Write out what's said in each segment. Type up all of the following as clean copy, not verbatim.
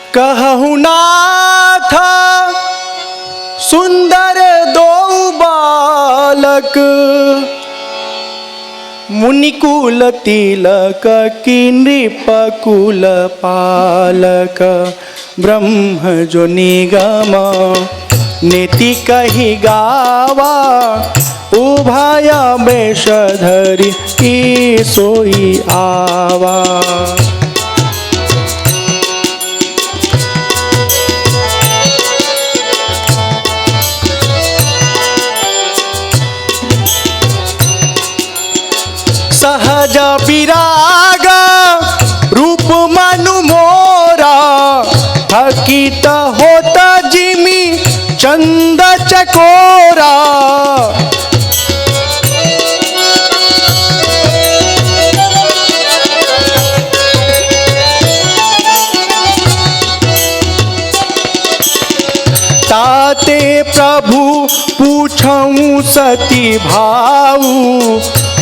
कहु नाथ सुंदर दो बालक, मुनिकुल तिलक की नृपकुल पालक। ब्रह्म जो निगम नीति कही गावा, उभय वेशधरी की सोई आवा। सहज विराग रूप मनु मोरा, थकित होता जिमी चंद चकोरा। ताते प्रभु पूछऊं सती भाऊ,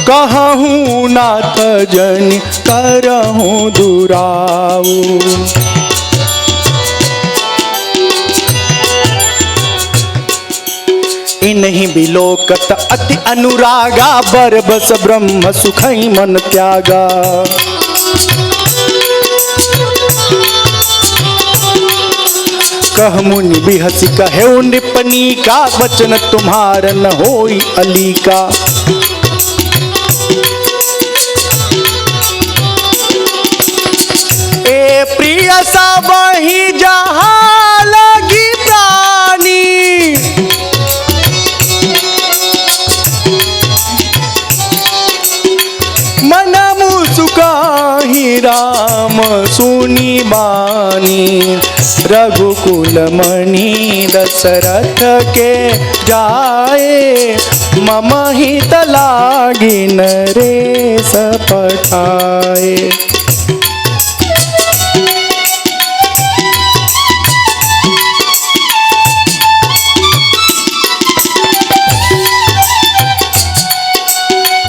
कहूँ नाथ जन करहूँ दुराऊ। इन्हीं बिलोकत अति अनुरागा, बरबस ब्रह्म सुखई मन त्यागा। कह मुनि बिहसी कहे निपनी का, वचन तुम्हार न होई अली का। ए प्रिय सब ही जहाँ लगी प्राणी, मन मुसुकाहि राम सुनी बानी। रघुकुल मणि दशरथ के जाए, मम हित लागी नरेश पठाए।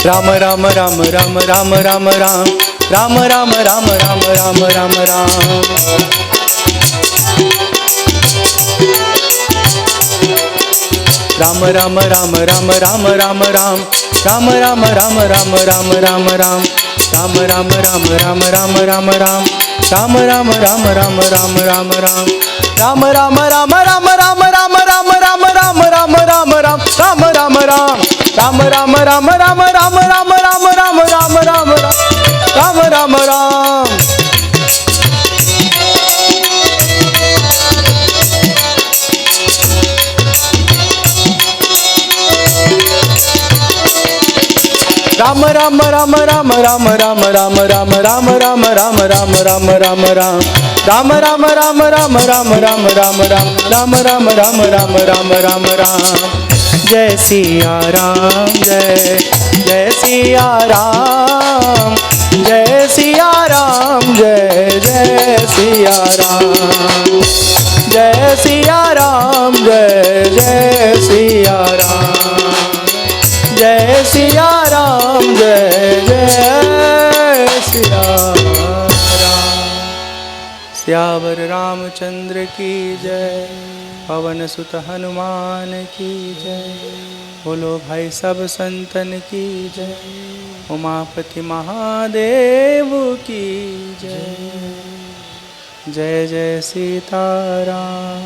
राम राम राम राम राम राम राम राम राम राम राम राम राम राम। राम राम राम राम राम राम राम राम राम राम राम राम राम राम। राम राम राम राम राम राम राम राम राम राम राम राम राम राम। राम राम राम राम राम राम राम राम राम राम राम राम राम राम राम। राम राम राम राम राम राम राम राम राम राम राम राम राम। राम राम राम राम राम राम राम राम राम राम राम राम राम राम राम। राम राम राम राम राम राम राम राम राम राम राम राम राम राम। जय सिया राम जय जय सिया राम, जय सिया राम जय जय सिया राम। जय सिया राम जय जय सिया राम, जय सिया राम जय जय सिया राम। सियावर रामचंद्र की जय, पवन सुत हनुमान की जय। बोलो भाई सब संतन की जय, उमापति महादेव की जय। जय जय सीताराम,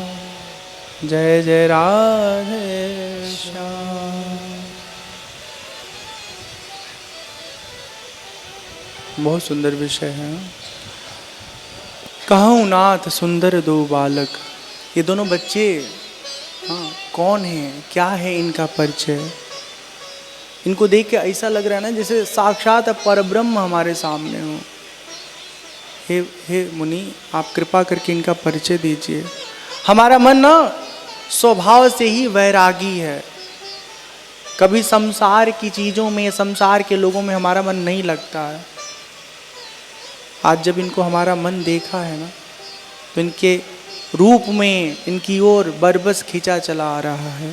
जय जय राधे श्याम। बहुत सुंदर विषय है। कहूँ नाथ सुंदर दो बालक, ये दोनों बच्चे कौन हैं, क्या है इनका परिचय। इनको देख के ऐसा लग रहा है ना जैसे साक्षात परब्रह्म हमारे सामने हो। हे मुनि, आप कृपा करके इनका परिचय दीजिए। हमारा मन ना स्वभाव से ही वैरागी है, कभी संसार की चीज़ों में, संसार के लोगों में हमारा मन नहीं लगता है। आज जब इनको हमारा मन देखा है ना, तो इनके रूप में इनकी ओर बरबस खींचा चला आ रहा है।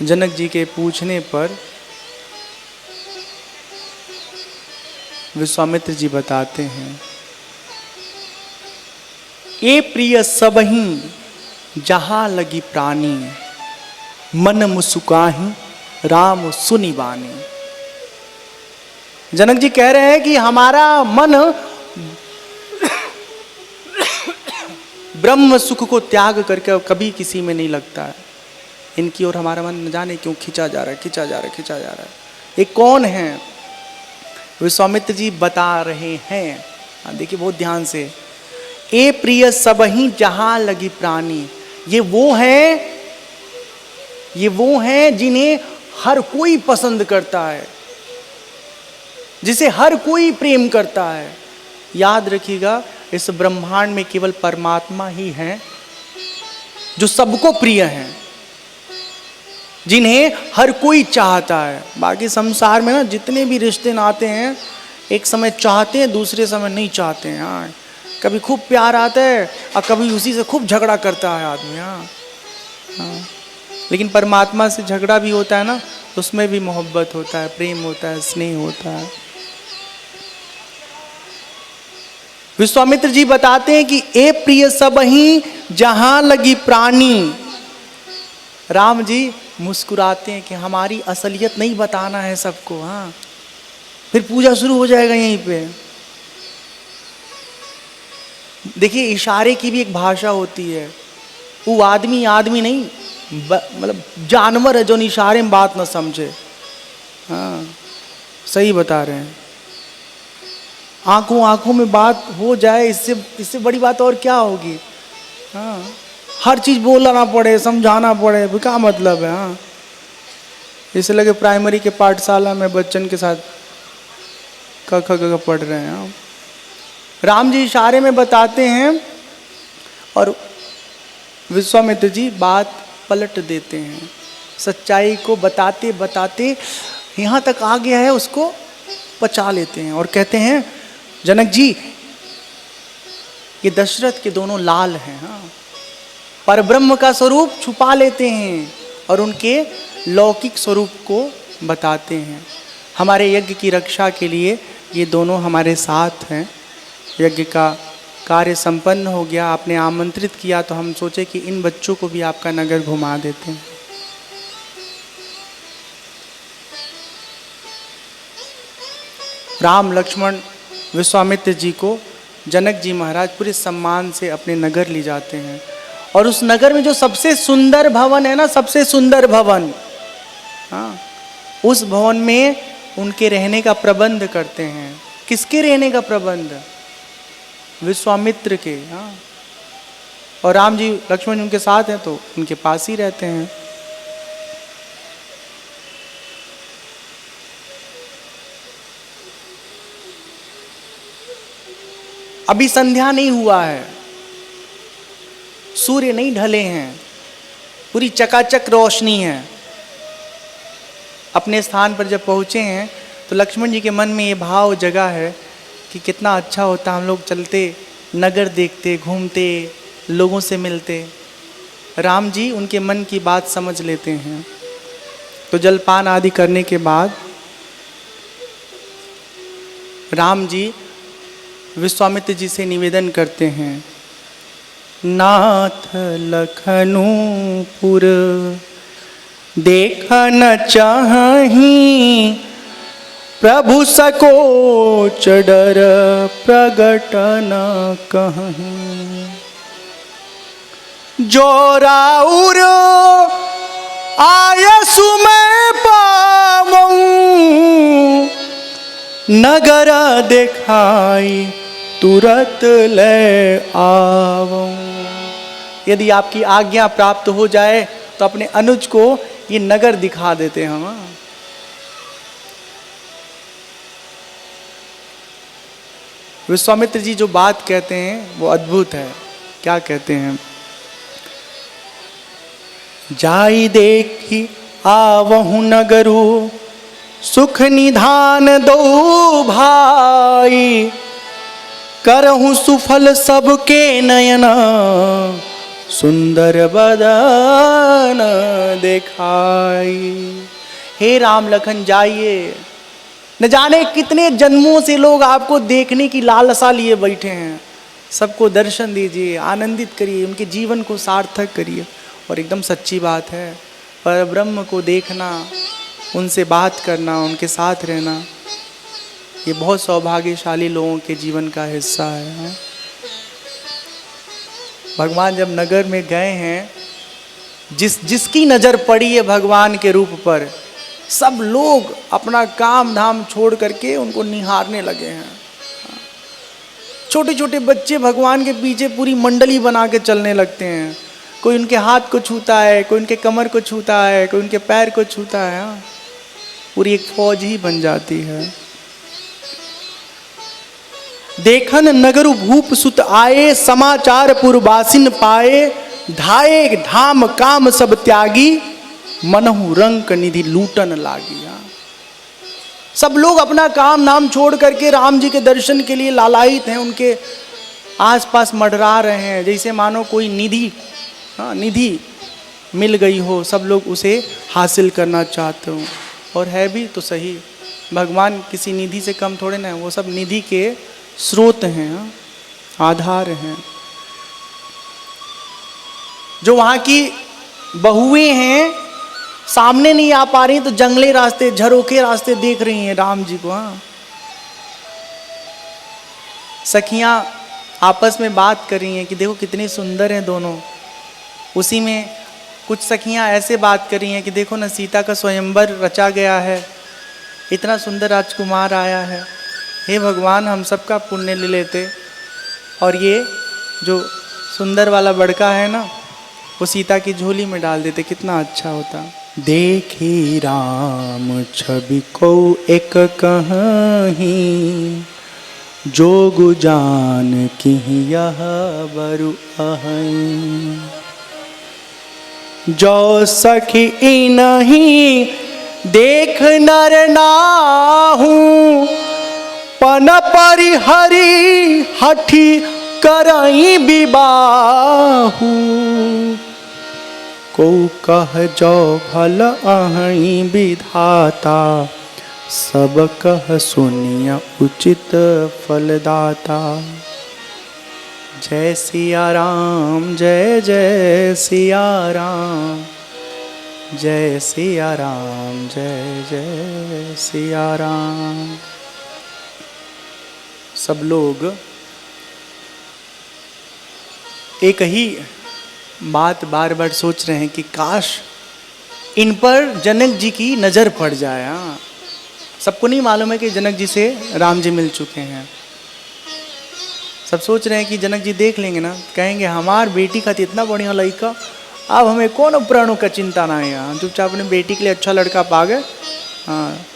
जनक जी के पूछने पर विश्वामित्र जी बताते हैं, ए प्रिय सबही जहां लगी प्राणी, मन मुस्काहि राम सुनि बानी। जनक जी कह रहे हैं कि हमारा मन ब्रह्म सुख को त्याग करके कभी किसी में नहीं लगता है। इनकी ओर हमारा मन न जाने क्यों खिंचा जा रहा है, खिंचा जा रहा है, खिंचा जा रहा है। ये कौन है? विश्वामित्र जी बता रहे हैं, देखिए बहुत ध्यान से, ए प्रिय सबही जहां लगी प्राणी, ये वो हैं जिन्हें हर कोई पसंद करता है, जिसे हर कोई प्रेम करता है। याद रखिएगा, इस ब्रह्मांड में केवल परमात्मा ही हैं जो सबको प्रिय हैं, जिन्हें हर कोई चाहता है। बाकी संसार में ना जितने भी रिश्ते नाते हैं, एक समय चाहते हैं, दूसरे समय नहीं चाहते हैं। हाँ, कभी खूब प्यार आता है और कभी उसी से खूब झगड़ा करता है आदमी। हाँ, लेकिन परमात्मा से झगड़ा भी होता है ना, उसमें भी मोहब्बत होता है, प्रेम होता है, स्नेह होता है। विश्वामित्र जी बताते हैं कि ए प्रिय सबही जहां लगी प्राणी। राम जी मुस्कुराते हैं कि हमारी असलियत नहीं बताना है सबको। हाँ, फिर पूजा शुरू हो जाएगा यहीं पे। देखिए, इशारे की भी एक भाषा होती है। वो आदमी नहीं, मतलब जानवर है जो इशारे में बात ना समझे। हाँ, सही बता रहे हैं। आंखों में बात हो जाए, इससे बड़ी बात और क्या होगी। हाँ, हर चीज बोलना पड़े, समझाना पड़े, क्या मतलब है। हाँ, इसे लगे प्राइमरी के पाठशाला में बच्चन के साथ क ख ग पढ़ रहे हैं। हाँ। राम जी इशारे में बताते हैं और विश्वामित्र जी बात पलट देते हैं। सच्चाई को बताते बताते यहाँ तक आ गया है, उसको पचा लेते हैं और कहते हैं, जनक जी ये दशरथ के दोनों लाल हैं। हाँ, पर ब्रह्म का स्वरूप छुपा लेते हैं और उनके लौकिक स्वरूप को बताते हैं। हमारे यज्ञ की रक्षा के लिए ये दोनों हमारे साथ हैं। यज्ञ का कार्य संपन्न हो गया, आपने आमंत्रित किया तो हम सोचे कि इन बच्चों को भी आपका नगर घुमा देते हैं। राम लक्ष्मण विश्वामित्र जी को जनक जी महाराज पूरे सम्मान से अपने नगर ले जाते हैं और उस नगर में जो सबसे सुंदर भवन है ना, सबसे सुंदर भवन, हाँ, उस भवन में उनके रहने का प्रबंध करते हैं। किसके रहने का प्रबंध? विश्वामित्र के। हाँ, और राम जी लक्ष्मण उनके साथ हैं तो उनके पास ही रहते हैं। अभी संध्या नहीं हुआ है, सूर्य नहीं ढले हैं, पूरी चकाचक रोशनी है। अपने स्थान पर जब पहुंचे हैं तो लक्ष्मण जी के मन में ये भाव जगा है कि कितना अच्छा होता हम लोग चलते, नगर देखते, घूमते, लोगों से मिलते। राम जी उनके मन की बात समझ लेते हैं। तो जलपान आदि करने के बाद राम जी विश्वामित्र जी से निवेदन करते हैं, नाथ लखनपुर देखन चाहि, प्रभु सकोच डर प्रगट न कहीं। जो राउर आयसु मैं पावऊं, नगर देखाई तुरत ले आवऊं। यदि आपकी आज्ञा प्राप्त हो जाए तो अपने अनुज को ये नगर दिखा देते हैं हम। विश्वामित्र जी जो बात कहते हैं वो अद्भुत है। क्या कहते हैं? जाई देखी आवहु नगरु, सुख निधान दो भाई, करहु सुफल सबके नयना, सुंदर बदन दिखाई। हे राम लखन जाइए, न जाने कितने जन्मों से लोग आपको देखने की लालसा लिए बैठे हैं। सबको दर्शन दीजिए, आनंदित करिए, उनके जीवन को सार्थक करिए। और एकदम सच्ची बात है, पर ब्रह्म को देखना, उनसे बात करना, उनके साथ रहना, ये बहुत सौभाग्यशाली लोगों के जीवन का हिस्सा है। भगवान जब नगर में गए हैं, जिसकी नजर पड़ी है भगवान के रूप पर, सब लोग अपना काम धाम छोड़ करके उनको निहारने लगे हैं। छोटे छोटे बच्चे भगवान के पीछे पूरी मंडली बना के चलने लगते हैं। कोई उनके हाथ को छूता है, कोई उनके कमर को छूता है, कोई उनके पैर को छूता है। पूरी एक फौज ही बन जाती है। देखन नगर भूप सुत आए, समाचार पुरवासिन पाए, धाये धाम काम सब त्यागी, मनहु रंक निधि लूटन लागी। सब लोग अपना काम नाम छोड़ करके राम जी के दर्शन के लिए लालायित हैं, उनके आसपास मंडरा रहे हैं, जैसे मानो कोई निधि मिल गई हो, सब लोग उसे हासिल करना चाहते हो। और है भी तो सही, भगवान किसी निधि से कम थोड़े ना है, वो सब निधि के स्रोत हैं, आधार हैं। जो वहाँ की बहुएं हैं, सामने नहीं आ पा रही तो जंगली रास्ते, झरोखे रास्ते देख रही हैं राम जी को। सखियां आपस में बात कर रही हैं कि देखो कितने सुंदर हैं दोनों। उसी में कुछ सखियां ऐसे बात कर रही हैं कि देखो ना, सीता का स्वयंवर रचा गया है, इतना सुंदर राजकुमार आया है। हे भगवान, हम सबका पुण्य ले लेते और ये जो सुंदर वाला बड़का है ना, वो सीता की झोली में डाल देते, कितना अच्छा होता। देखी राम छवि को एक कहीं, जोग जान की यह बरु अहं। जो सखी नहीं देख नर नाहू, पन परिहरी हठी करई विबाहू। को कह जो भल अहि विधाता, सब कह सुनिया उचित फलदाता। जय सिया राम, जय जय सिया राम, जय सिया राम, जय जय सिया राम। सब लोग एक ही बात बार बार सोच रहे हैं कि काश इन पर जनक जी की नजर पड़ जाए। सबको नहीं मालूम है कि जनक जी से राम जी मिल चुके हैं। सब सोच रहे हैं कि जनक जी देख लेंगे ना, कहेंगे हमार बेटी का इतना बढ़िया लड़का, अब हमें कौन प्राणों का चिंता ना है, हम चुपचाप अपने बेटी के लिए अच्छा लड़का पा गए, हाँ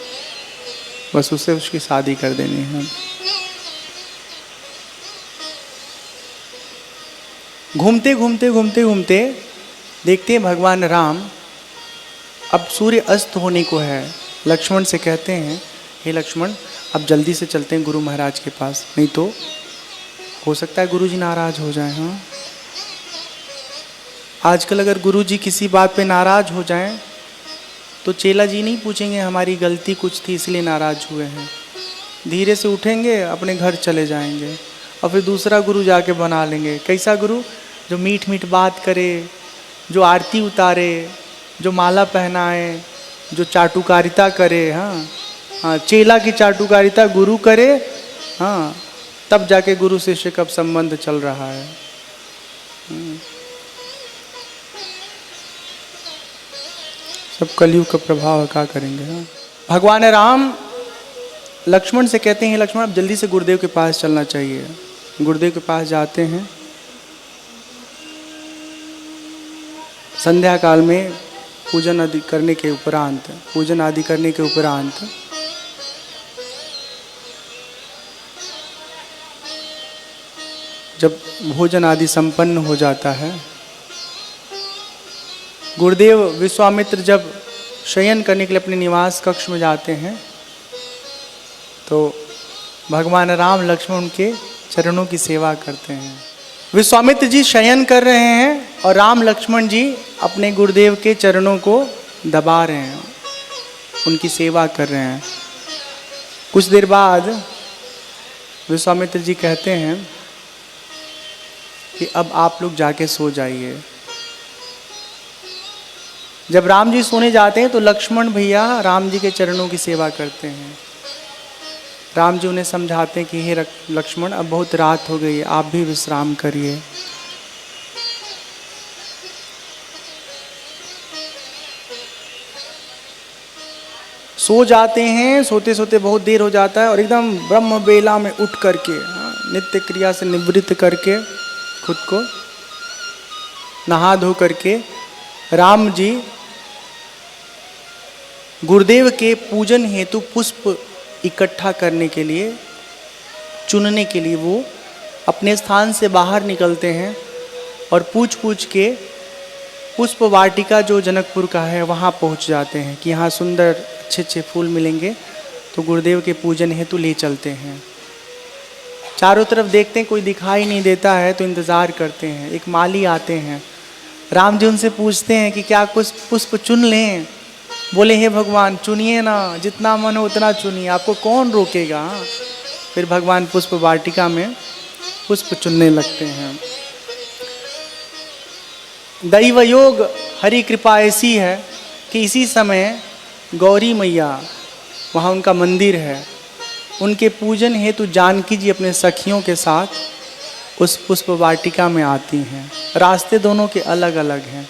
बस उससे उसकी शादी कर देनी है। घूमते घूमते घूमते घूमते देखते हैं भगवान राम, अब सूर्य अस्त होने को है। लक्ष्मण से कहते हैं, हे लक्ष्मण, अब जल्दी से चलते हैं गुरु महाराज के पास, नहीं तो हो सकता है गुरु जी नाराज हो जाएं। हाँ, आजकल अगर गुरु जी किसी बात पे नाराज हो जाएं तो चेला जी नहीं पूछेंगे हमारी गलती कुछ थी इसलिए नाराज हुए हैं, धीरे से उठेंगे, अपने घर चले जाएंगे और फिर दूसरा गुरु जाके बना लेंगे। कैसा गुरु? जो मीठ मीठ बात करे, जो आरती उतारे, जो माला पहनाए, जो चाटुकारिता करे। हाँ हाँ, चेला की चाटुकारिता गुरु करे, हाँ तब जाके गुरु शिष्य का संबंध चल रहा है। सब कलयुग का प्रभाव क्या करेंगे। हाँ, भगवान राम लक्ष्मण से कहते हैं, लक्ष्मण अब जल्दी से गुरुदेव के पास चलना चाहिए। गुरुदेव के पास जाते हैं। संध्या काल में पूजन आदि करने के उपरांत जब भोजन आदि संपन्न हो जाता है, गुरुदेव विश्वामित्र जब शयन करने के लिए अपने निवास कक्ष में जाते हैं तो भगवान राम लक्ष्मण के चरणों की सेवा करते हैं। विश्वामित्र जी शयन कर रहे हैं और राम लक्ष्मण जी अपने गुरुदेव के चरणों को दबा रहे हैं, उनकी सेवा कर रहे हैं। कुछ देर बाद विश्वामित्र जी कहते हैं कि अब आप लोग जाके सो जाइए। जब राम जी सोने जाते हैं तो लक्ष्मण भैया राम जी के चरणों की सेवा करते हैं। राम जी उन्हें समझाते हैं कि हे लक्ष्मण, अब बहुत रात हो गई है, आप भी विश्राम करिए। सो जाते हैं। सोते सोते बहुत देर हो जाता है और एकदम ब्रह्म बेला में उठ करके नित्य क्रिया से निवृत्त करके खुद को नहा धो करके राम जी गुरुदेव के पूजन हेतु पुष्प इकट्ठा करने के लिए, चुनने के लिए वो अपने स्थान से बाहर निकलते हैं और पूछ पूछ के पुष्प वाटिका जो जनकपुर का है वहाँ पहुँच जाते हैं कि यहाँ सुंदर अच्छे अच्छे फूल मिलेंगे, तो गुरुदेव के पूजन हेतु ले चलते हैं। चारों तरफ देखते हैं कोई दिखाई नहीं देता है तो इंतज़ार करते हैं। एक माली आते हैं, राम जी उनसे पूछते हैं कि क्या कुछ पुष्प चुन लें। बोले हे भगवान चुनिए ना, जितना मन हो उतना चुनिए, आपको कौन रोकेगा। फिर भगवान पुष्प वाटिका में पुष्प चुनने लगते हैं। दैव योग हरि कृपा ऐसी है कि इसी समय गौरी मैया, वहाँ उनका मंदिर है, उनके पूजन हेतु जानकी जी अपने सखियों के साथ उस पुष्प वाटिका में आती हैं। रास्ते दोनों के अलग अलग हैं।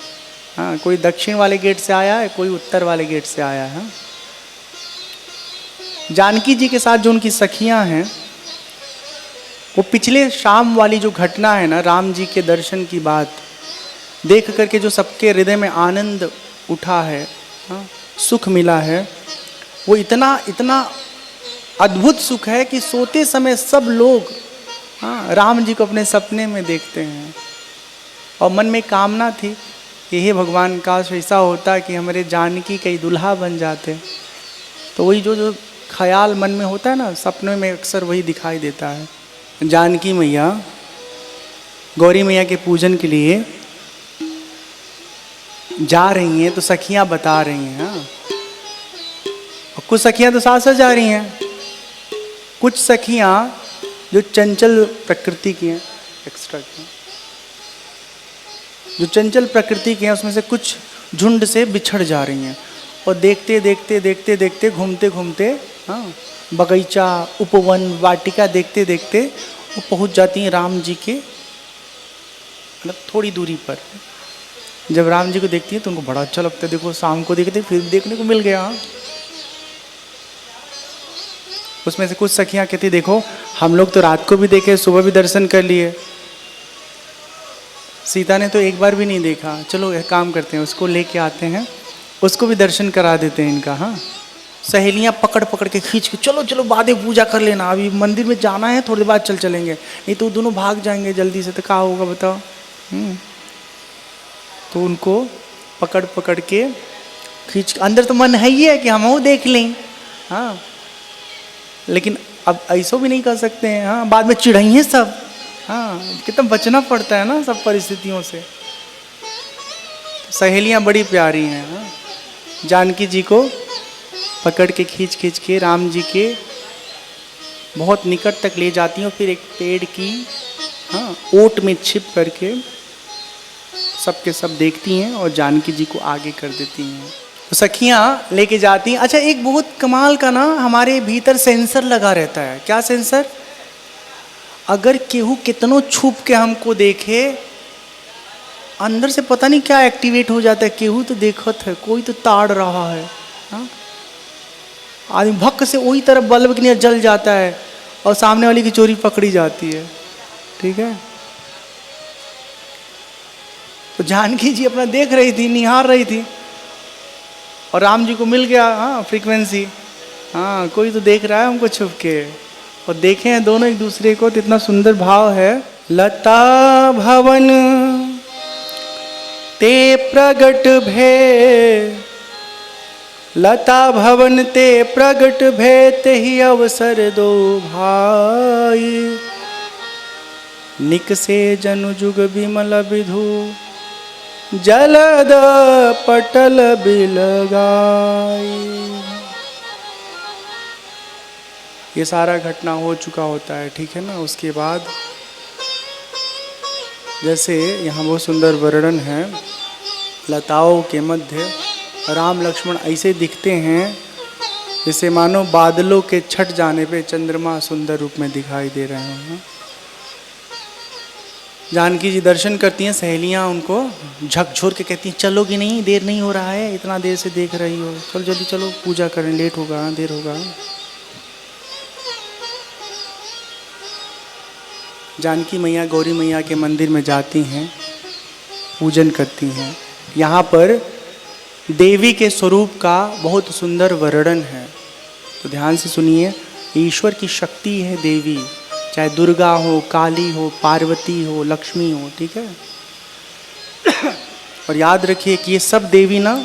हाँ, कोई दक्षिण वाले गेट से आया है, कोई उत्तर वाले गेट से आया है। जानकी जी के साथ जो उनकी सखियां हैं, वो पिछले शाम वाली जो घटना है ना, राम जी के दर्शन की बात देख करके जो सबके हृदय में आनंद उठा है, हाँ, सुख मिला है, वो इतना इतना अद्भुत सुख है कि सोते समय सब लोग हाँ राम जी को अपने सपने में देखते हैं। और मन में कामना थी कि हे भगवान, काश ऐसा होता कि हमारे जानकी कई दुल्हा बन जाते। तो वही जो जो ख्याल मन में होता है ना, सपने में अक्सर वही दिखाई देता है। जानकी मैया गौरी मैया के पूजन के लिए जा रही हैं तो सखियां बता रही हैं। हाँ, और कुछ सखियां तो साथ साथ जा रही हैं, कुछ सखियां जो चंचल प्रकृति की हैं, एक्स्ट्रा की जो चंचल प्रकृति की हैं, उसमें से कुछ झुंड से बिछड़ जा रही हैं। और देखते देखते देखते देखते घूमते घूमते हाँ बगीचा, उपवन, वाटिका देखते देखते वो पहुंच जाती हैं राम जी के मतलब थोड़ी दूरी पर। जब राम जी को देखती है तो उनको बड़ा अच्छा लगता है। देखो शाम को देखते फिर देखने को मिल गया। उसमें से कुछ सखियां कहती देखो हम लोग तो रात को भी देखे, सुबह भी दर्शन कर लिए, सीता ने तो एक बार भी नहीं देखा। चलो एक काम करते हैं, उसको लेके आते हैं, उसको भी दर्शन करा देते हैं इनका। हाँ, सहेलियां पकड़ पकड़ के खींच के चलो चलो बाद में पूजा कर लेना, अभी मंदिर में जाना है, थोड़ी देर बाद चलेंगे, नहीं तो दोनों भाग जाएंगे जल्दी से, तो क्या होगा बताओ। तो उनको पकड़ पकड़ के खींच, अंदर तो मन है ही है कि हम वो देख लें। हाँ, लेकिन अब ऐसा भी नहीं कर सकते हैं। हाँ, बाद में चिढ़ाइए सब। हाँ, कितना बचना पड़ता है ना सब परिस्थितियों से। सहेलियां बड़ी प्यारी हैं। हाँ, जानकी जी को पकड़ के खींच खींच के राम जी के बहुत निकट तक ले जाती हैं। फिर एक पेड़ की हाँ ओट में छिप करके सबके सब देखती हैं और जानकी जी को आगे कर देती हैं। तो सखियां लेके जाती हैं। अच्छा, एक बहुत कमाल का ना हमारे भीतर सेंसर लगा रहता है। क्या सेंसर? अगर केहू कितनों छुप के हमको देखे, अंदर से पता नहीं क्या एक्टिवेट हो जाता है। केहू तो देखत है, कोई तो ताड़ रहा है। हाँ, आदमी भक्क से वही तरफ बल्ब की जल जाता है और सामने वाली की चोरी पकड़ी जाती है। ठीक है, तो जानकी जी अपना देख रही थी, निहार रही थी और राम जी को मिल गया हाँ फ्रीक्वेंसी। हाँ, कोई तो देख रहा है हमको छुप के। और देखे हैं दोनों एक दूसरे को, तो इतना सुंदर भाव है। लता भवन ते प्रगट भे, लता भवन ते प्रगट भे, ते ही अवसर दो भाई, निकसे जनु जुग विमल विधु, जलद पटल बिलगाई। ये सारा घटना हो चुका होता है, ठीक है ना। उसके बाद जैसे यहाँ बहुत सुंदर वर्णन है, लताओं के मध्य राम लक्ष्मण ऐसे दिखते हैं जैसे मानो बादलों के छट जाने पे चंद्रमा सुंदर रूप में दिखाई दे रहे हैं। जानकी जी दर्शन करती हैं, सहेलियां उनको झकझोर के कहती हैं चलोगी नहीं, देर नहीं हो रहा है, इतना देर से देख रही हो, चलो जल्दी चलो पूजा करें, लेट होगा, देर होगा। जानकी मैया गौरी मैया के मंदिर में जाती हैं, पूजन करती हैं। यहाँ पर देवी के स्वरूप का बहुत सुंदर वर्णन है, तो ध्यान से सुनिए। ईश्वर की शक्ति है देवी, चाहे दुर्गा हो, काली हो, पार्वती हो, लक्ष्मी हो, ठीक है। और याद रखिए कि ये सब देवी ना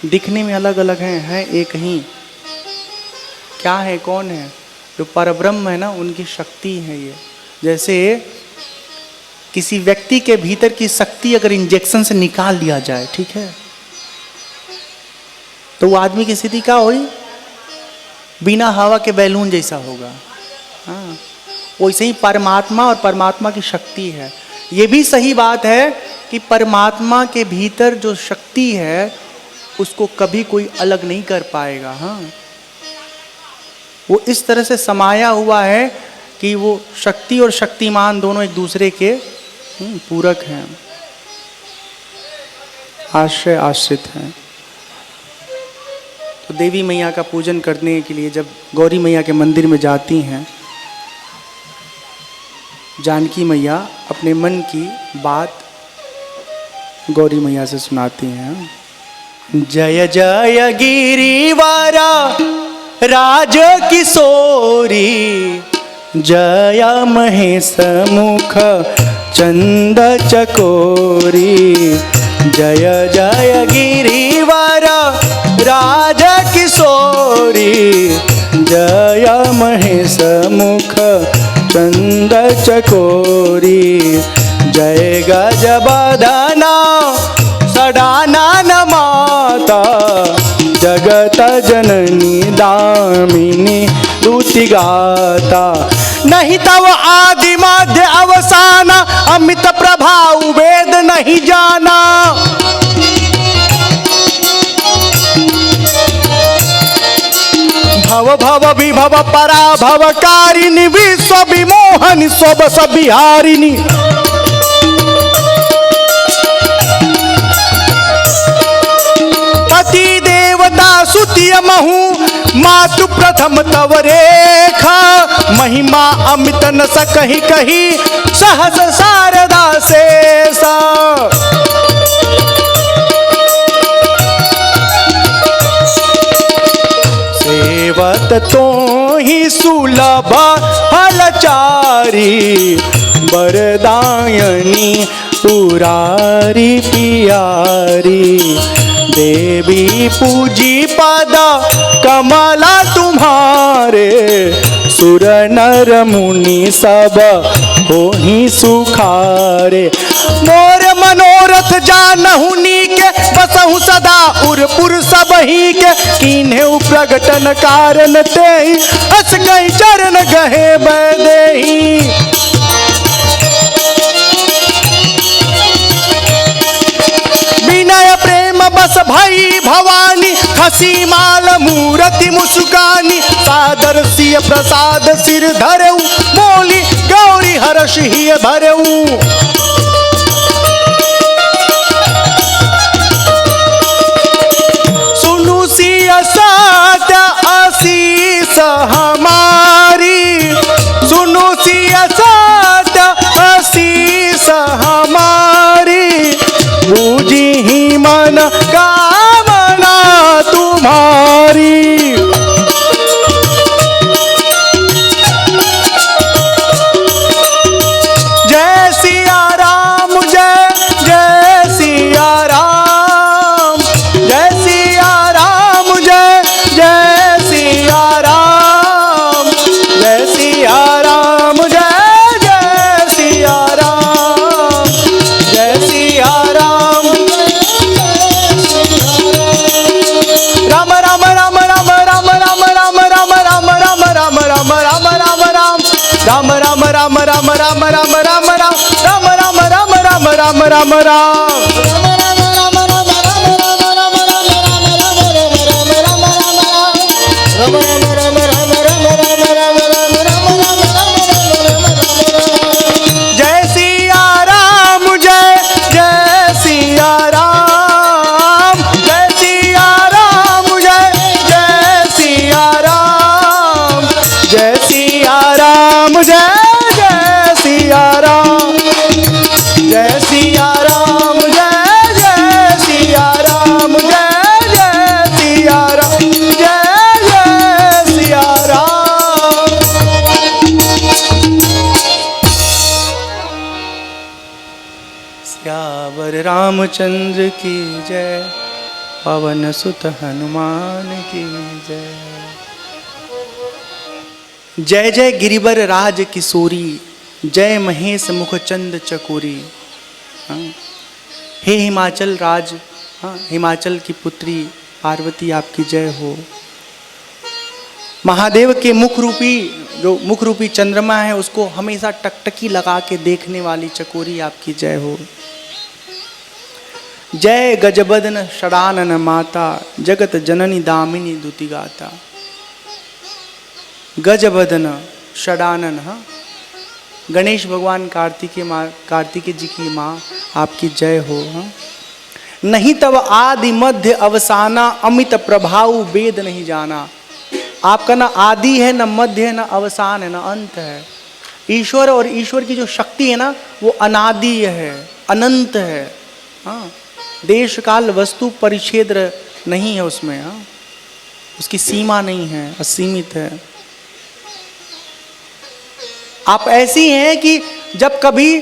दिखने में अलग अलग हैं एक ही। क्या है, कौन है? जो परब्रह्म है ना, उनकी शक्ति है ये। जैसे किसी व्यक्ति के भीतर की शक्ति अगर इंजेक्शन से निकाल दिया जाए, ठीक है, तो वो आदमी की स्थिति क्या हुई? बिना हवा के बैलून जैसा होगा। हाँ, वैसे ही परमात्मा और परमात्मा की शक्ति है। ये भी सही बात है कि परमात्मा के भीतर जो शक्ति है उसको कभी कोई अलग नहीं कर पाएगा। हाँ, वो इस तरह से समाया हुआ है कि वो शक्ति और शक्तिमान दोनों एक दूसरे के पूरक हैं, आश्रय आश्रित हैं। तो देवी मैया का पूजन करने के लिए जब गौरी मैया के मंदिर में जाती हैं, जानकी मैया अपने मन की बात गौरी मैया से सुनाती हैं। जय जय गिरिवारा राज किशोरी, जय महेश मुख चंद चकोरी। जय जय गिरिवारा राज किशोरी, जय महेश मुख चंद चकोरी। जय गजबदना सडानन माता, जगत जननी दामिनी स्तुति गाता। नहीं तव आदि मध्य अवसान, अमित प्रभाव वेद नहीं जाना। भव भव विभव पराभव कारिणी, विश्व विमोहनी स्वबस बिहारिणी। पति देवता सुतिय महु, मातु प्रथम तव रेखा। महिमा अमित न सकहि कही, सहस शारदा शेषा। सेवत तो ही सुलभ फलचारी, वरदायनी पुरारी पियारी। देवी पूजी पद कमला तुम्हारे, सुर नर मुनि सब होहि सुखारे। मोर मनोरथ जानहु नीके, बसहु सदा उरपुर सबही के। कीन्हु प्रगटन कारण तेहि, हस गई चरण गहे बैदेही। विनय प्रेम बस भई भवानी, खसी माल मूरति मुस्कानी। सादर सिय प्रसाद सिर धरऊ, बोली गौरी हर्ष हिय भरऊ। सुनु सिय सात आशीष हमारी, सुनु सिय सात आशीष हमारी। पूजी ही मन कामना तुम्हारी। जय सिया राम राम राम राम राम राम राम राम जय सिया राम जय जय सिया राम जय सिया राम जय जय सिया राम जय सिया राम जय जय सिया राम जय सिया राम जय जय सिया राम जय जय सिया राम जय जय सिया राम। सियावर रामचंद्र की जय पवन सुत हनुमान की जय। जय जय गिरिवर राज किशोरी जय महेश मुखचंद चकोरी। हाँ। हे हिमाचल राज, हाँ हिमाचल की पुत्री पार्वती आपकी जय हो। महादेव के मुख रूपी जो मुख रूपी चंद्रमा है उसको हमेशा टकटकी लगा के देखने वाली चकोरी आपकी जय हो। जय गजबदन षडानन माता जगत जननी दामिनी दुति गाता। गजबदन षडानन, हाँ गणेश भगवान कार्तिकेय जी की माँ आपकी जय हो। हाँ नहीं तब आदि मध्य अवसाना अमित प्रभाव वेद नहीं जाना। आपका ना आदि है ना मध्य है ना अवसान है ना अंत है। ईश्वर और ईश्वर की जो शक्ति है ना वो अनादि है अनंत है। हाँ देश काल वस्तु परिच्छेद नहीं है उसमें। हाँ उसकी सीमा नहीं है, असीमित है। आप ऐसी हैं कि जब कभी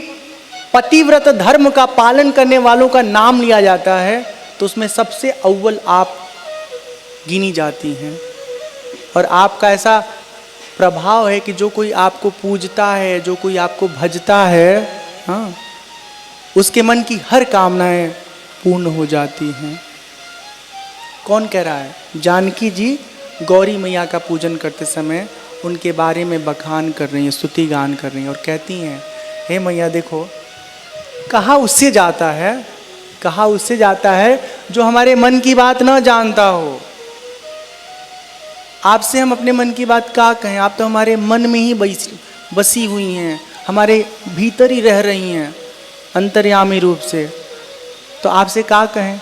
पतिव्रत धर्म का पालन करने वालों का नाम लिया जाता है तो उसमें सबसे अव्वल आप गिनी जाती हैं। और आपका ऐसा प्रभाव है कि जो कोई आपको पूजता है, जो कोई आपको भजता है, हाँ उसके मन की हर कामनाएं पूर्ण हो जाती हैं। कौन कह रहा है? जानकी जी गौरी मैया का पूजन करते समय उनके बारे में बखान कर रही हैं, स्तुति गान कर रही हैं और कहती हैं, हे मैया देखो कहाँ उससे जाता है, कहाँ उससे जाता है जो हमारे मन की बात ना जानता हो। आपसे हम अपने मन की बात क्या कहें, आप तो हमारे मन में ही बसी हुई हैं, हमारे भीतर ही रह रही हैं अंतर्यामी रूप से। तो आपसे क्या कहें?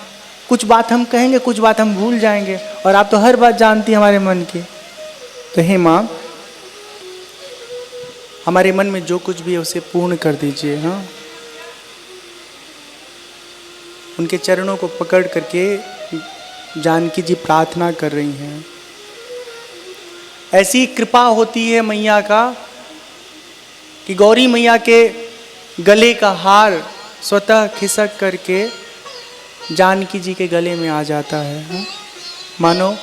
कुछ बात हम कहेंगे, कुछ बात हम भूल जाएंगे और आप तो हर बात जानती हैं हमारे मन की। तो हे माँ हमारे मन में जो कुछ भी है उसे पूर्ण कर दीजिए। हाँ उनके चरणों को पकड़ करके जानकी जी प्रार्थना कर रही हैं। ऐसी कृपा होती है मैया का कि गौरी मैया के गले का हार स्वतः खिसक करके जानकी जी के गले में आ जाता है। हाँ? मानो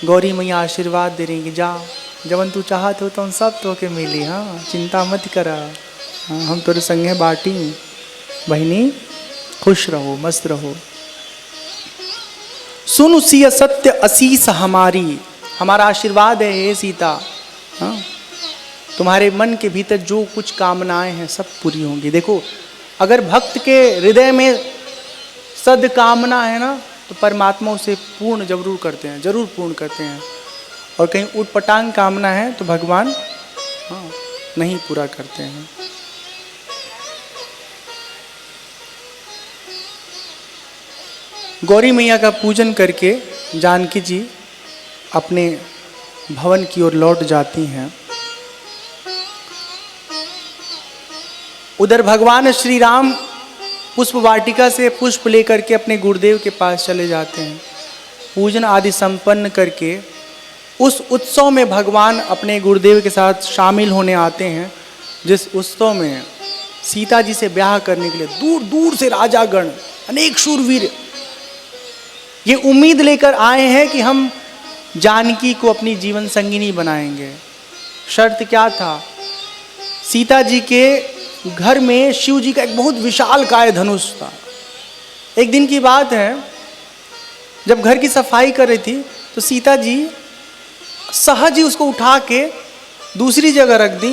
गौरी मैया आशीर्वाद दे रही कि जा जवन तू चाहत हो तो सब तो के मिली। हाँ चिंता मत करा, हाँ हम तेरे संगे बाटी बहनी, खुश रहो मस्त रहो। सुन सिय सत्य असीस हमारी, हमारा आशीर्वाद है हे सीता। हाँ तुम्हारे मन के भीतर जो कुछ कामनाएं हैं सब पूरी होंगी। देखो अगर भक्त के हृदय में सद्कामना है ना तो परमात्मा उसे पूर्ण जरूर करते हैं, जरूर पूर्ण करते हैं। और कहीं उटपटांग कामना है तो भगवान हाँ नहीं पूरा करते हैं। गौरी मैया का पूजन करके जानकी जी अपने भवन की ओर लौट जाती हैं। उधर भगवान श्री राम पुष्प वाटिका से पुष्प लेकर के अपने गुरुदेव के पास चले जाते हैं। पूजन आदि संपन्न करके उस उत्सव में भगवान अपने गुरुदेव के साथ शामिल होने आते हैं, जिस उत्सव में सीता जी से ब्याह करने के लिए दूर दूर से राजागण अनेक शूरवीर ये उम्मीद लेकर आए हैं कि हम जानकी को अपनी जीवन संगिनी बनाएंगे। शर्त क्या था? सीता जी के घर में शिव जी का एक बहुत विशाल काय धनुष था। एक दिन की बात है, जब घर की सफाई कर रही थी तो सीता जी सहज ही उसको उठा के दूसरी जगह रख दी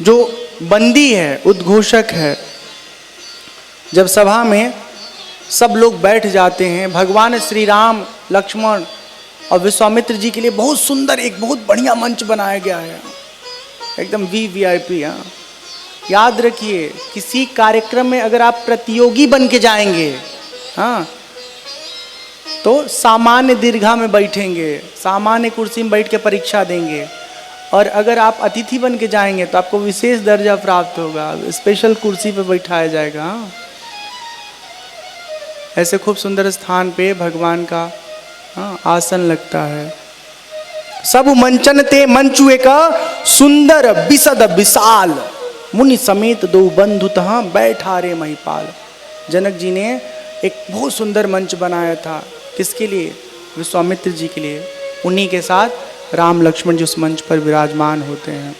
जो बंदी है, उद्घोषक है, जब सभा में सब लोग बैठ जाते हैं, भगवान श्री राम, लक्ष्मण और विश्वामित्र जी के लिए बहुत सुंदर, एक बहुत बढ़िया मंच बनाया गया है, एकदम VIP। हाँ, याद रखिए, किसी कार्यक्रम में अगर आप प्रतियोगी बन के जाएंगे, हाँ, तो सामान्य दीर्घा में बैठेंगे, सामान्य कुर्सी में बैठ के परीक्षा देंगे, और अगर आप अतिथि बन के जाएंगे तो आपको विशेष दर्जा प्राप्त होगा, स्पेशल कुर्सी पे बैठाया जाएगा। हाँ, ऐसे खूब सुंदर स्थान पे भगवान का, हाँ, आसन लगता है। सब मंचन ते मंचुए का सुंदर बिसद विशाल, मुनि समेत दो बंधु तहाँ बैठा रे महिपाल। जनक जी ने एक बहुत सुंदर मंच बनाया था, किसके लिए? विश्वामित्र जी के लिए। उन्हीं के साथ राम लक्ष्मण जी उस मंच पर विराजमान होते हैं।